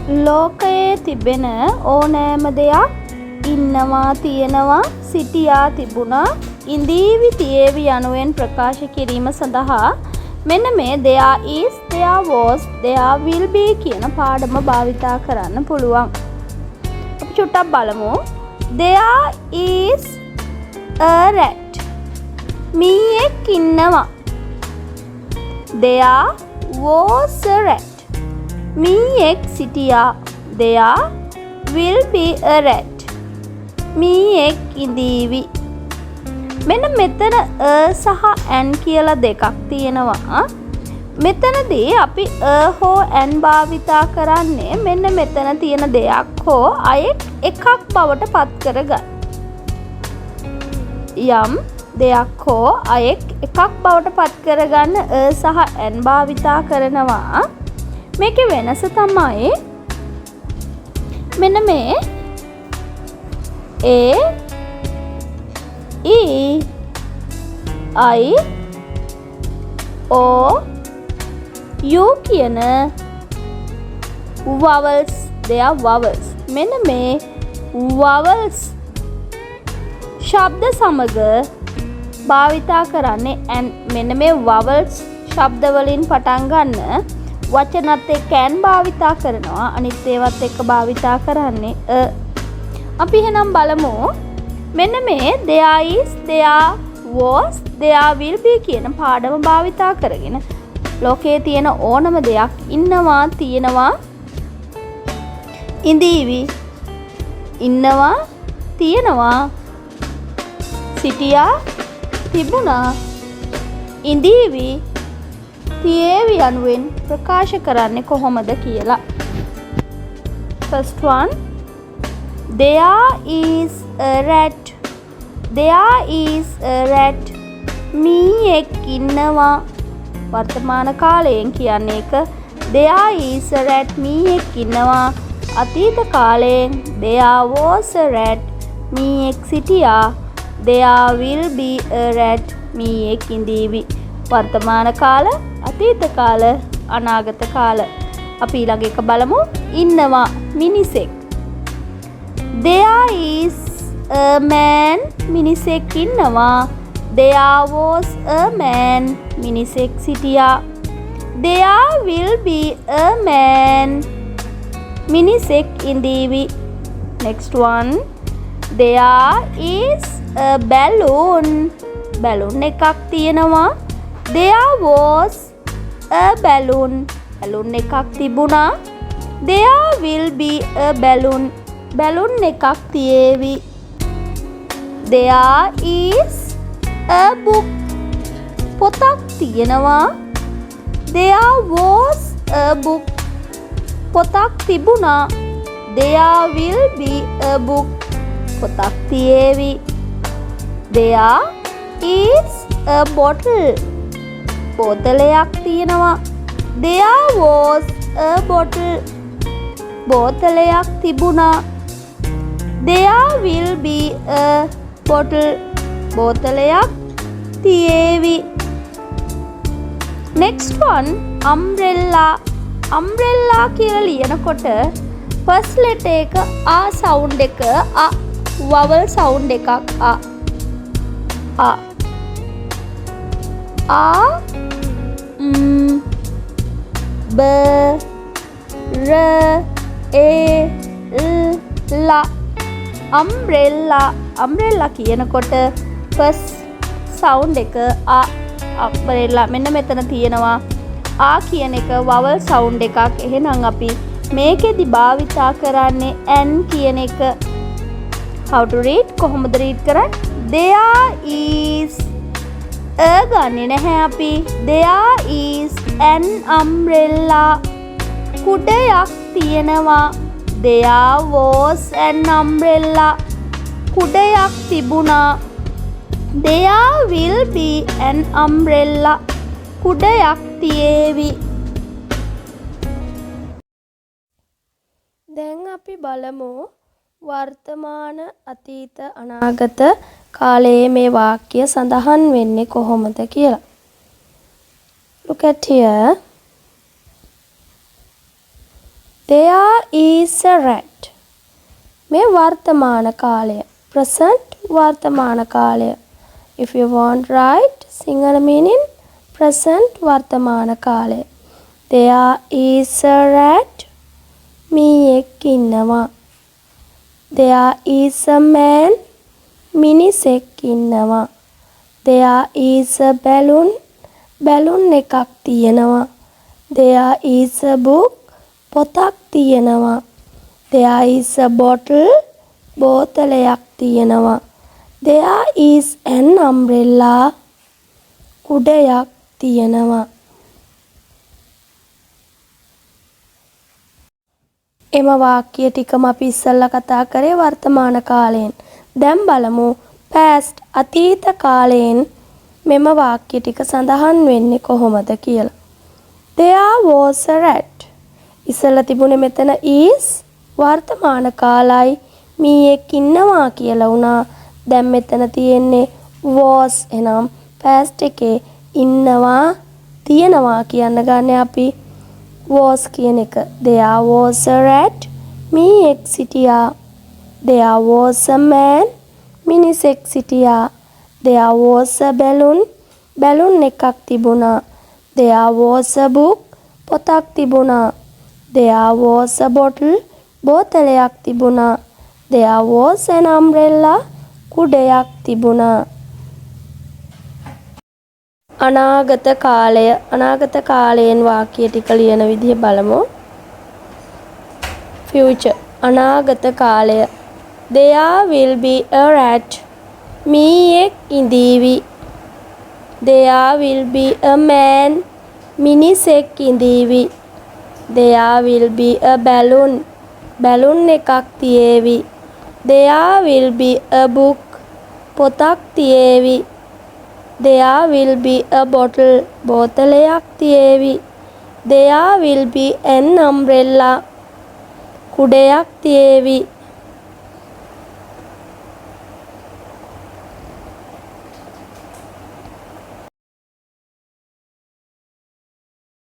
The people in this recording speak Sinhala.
ලෝකයේ තිබෙන ඕනෑම දෙයක් ඉන්නවා, තියෙනවා, සිටියා, තිබුණා, ඉඳීවි, තියේවි යනුවෙන් ප්‍රකාශ කිරීම සඳහා මෙන්න මේ there is, there was, there will be කියන පාඩම භාවිතා කරන්න පුළුවන්. අපි චුට්ටක් බලමු. There is a rat. මීයෙක් ඉන්නවා. There was a rat. මීයෙක් සිටියා. There will be a rat. මීයෙක් ඉඳීවි. මෙන්න මෙතන සහ an කියලා දෙකක් තියෙනවා. මෙතනදී අපි හෝ an භාවිතා කරන්නේ මෙන්න මෙතන තියෙන දෙයක් හෝ අයෙක් එකක් බවට පත් කරගන්න. යම් දෙයක් හෝ අයෙක් එකක් බවට පත් කරගන්න සහ an භාවිතා කරනවා. මේකේ වෙනස තමයි මෙන්න මේ A E I O U කියන vowels, they are vowels. මෙන්න මේ vowels ශබ්ද සමග භාවිතා කරන්නේ and මෙන්න මේ vowels ශබ්ද වලින් පටන් ගන්න වචනත් එක්ක an භාවිතා කරනවා. අනිත් ඒවත් එක්ක භාවිතා කරන්නේ අපි එහෙනම් බලමු. මෙන්න මේ there is, there was, there will be කියන පාඩම භාවිතා කරගෙන ලෝකයේ තියෙන ඕනම දෙයක් ඉන්නවා, තියෙනවා, ඉඳීවි, ඉන්නවා, තියෙනවා, සිටියා, තිබුණා, ඉඳීවි, තියේවි යනුවෙන් ප්‍රකාශ කරන්නේ කොහොමද කියලා. First one, there is a rat. There is a rat. මීයෙක් ඉන්නවා. වර්තමාන කාලයෙන් කියන්නේ එක. There is a rat. මීයෙක් ඉන්නවා. අතීත කාලයෙන් there was a rat. මීයෙක් සිටියා. There will be a rat. මීයෙක් ඉඳීවි. වර්තමාන කාල, අතීත කාල, අනාගත කාල. අපි ඊළඟ එක බලමු. ඉන්නවා මිනිසෙක්. There is a man. මිනිසෙක් ඉන්නවා. There was a man. මිනිසෙක් සිටියා. There will be a man. මිනිසෙක් ඉඳීවි. Next one. There is a balloon. balloon එකක් තියෙනවා. There was a balloon. balloon එකක් තිබුණා. There will be a balloon. balloon එකක් තියේවි. There is a book. පොතක් තියෙනවා. There was a book. පොතක් තිබුණා. There will be a book. පොතක් තියේවි. There is a bottle. බෝතලයක් තියෙනවා. There was a bottle. බෝතලයක් තිබුණා. There will be a bottle. බෝතලයක් තියේවි. Next one, umbrella. umbrella කියලා ලියනකොට first letter එක a sound එක a vowel sound එකක් a b r a l umbrella. umbrella කියනකොට first sound එක a umbrella. මෙන්න මෙතන තියෙනවා a කියන එක vowel sound එකක්. එහෙනම් අපි මේකෙදි භාවිතා කරන්නේ n කියන එක. how to read? කොහොමද read කරන්නේ? there is a ගන්නේ නැහැ අපි. there is an umbrella. කුඩයක් තියෙනවා. there was an umbrella. කුඩයක් තිබුණා. there will be an umbrella. කුඩයක් තියේවි. දැන් අපි බලමු වර්තමාන, අතීත, අනාගත කාලයේ මේ වාක්‍ය සඳහන් වෙන්නේ කොහොමද කියලා. Look at here. There is a rat. මේ වර්තමාන කාලය. Present වර්තමාන කාලය. If you want write Sinhala meaning present වර්තමාන කාලය. There is a rat. මීයෙක් ඉන්නවා. There is a man. මිනිසෙක් ඉන්නවා. There is a balloon. balloon එකක් තියෙනවා. There is a book. පොතක් තියෙනවා. There is a bottle. බෝතලයක් තියෙනවා. There is an umbrella. කුඩයක් තියෙනවා. එම වාක්‍ය ටිකම අපි ඉස්සෙල්ලා කතා කරේ වර්තමාන කාලයෙන්. දැන් බලමු past අතීත කාලයෙන් මෙම වාක්‍ය ටික සඳහන් වෙන්නේ කොහොමද කියලා. There was a rat. ඉස්සෙල්ලා තිබුණේ මෙතන is වර්තමාන කාලයි මීයෙක් ඉන්නවා කියලා වුණා. දැන් මෙතන තියෙන්නේ was එනම් past එකේ ඉන්නවා තියෙනවා කියන්න ගන්නේ අපි was කියන එක. There was a rat. මීයෙක් සිටියා. There was a man. මිනිසෙක් සිටියා. There was a balloon. balloon එකක් තිබුණා. There was a book. පොතක් තිබුණා. There was a bottle. බෝතලයක් තිබුණා. There was an umbrella. කුඩයක් තිබුණා. අනාගත කාලය. අනාගත කාලයෙන් වාක්‍ය ටික ලියන විදිහ බලමු. future අනාගත කාලය. There will be a rat. මීයෙක් ඉඳීවි. There will be a man. මිනිසෙක් ඉඳීවි. There will be a balloon. balloon එකක් තියේවි. There will be a book. පොතක් තියේවි. There will be a bottle. බෝතලයක් තියේවි. There will be an umbrella. කුඩයක් තියේවි.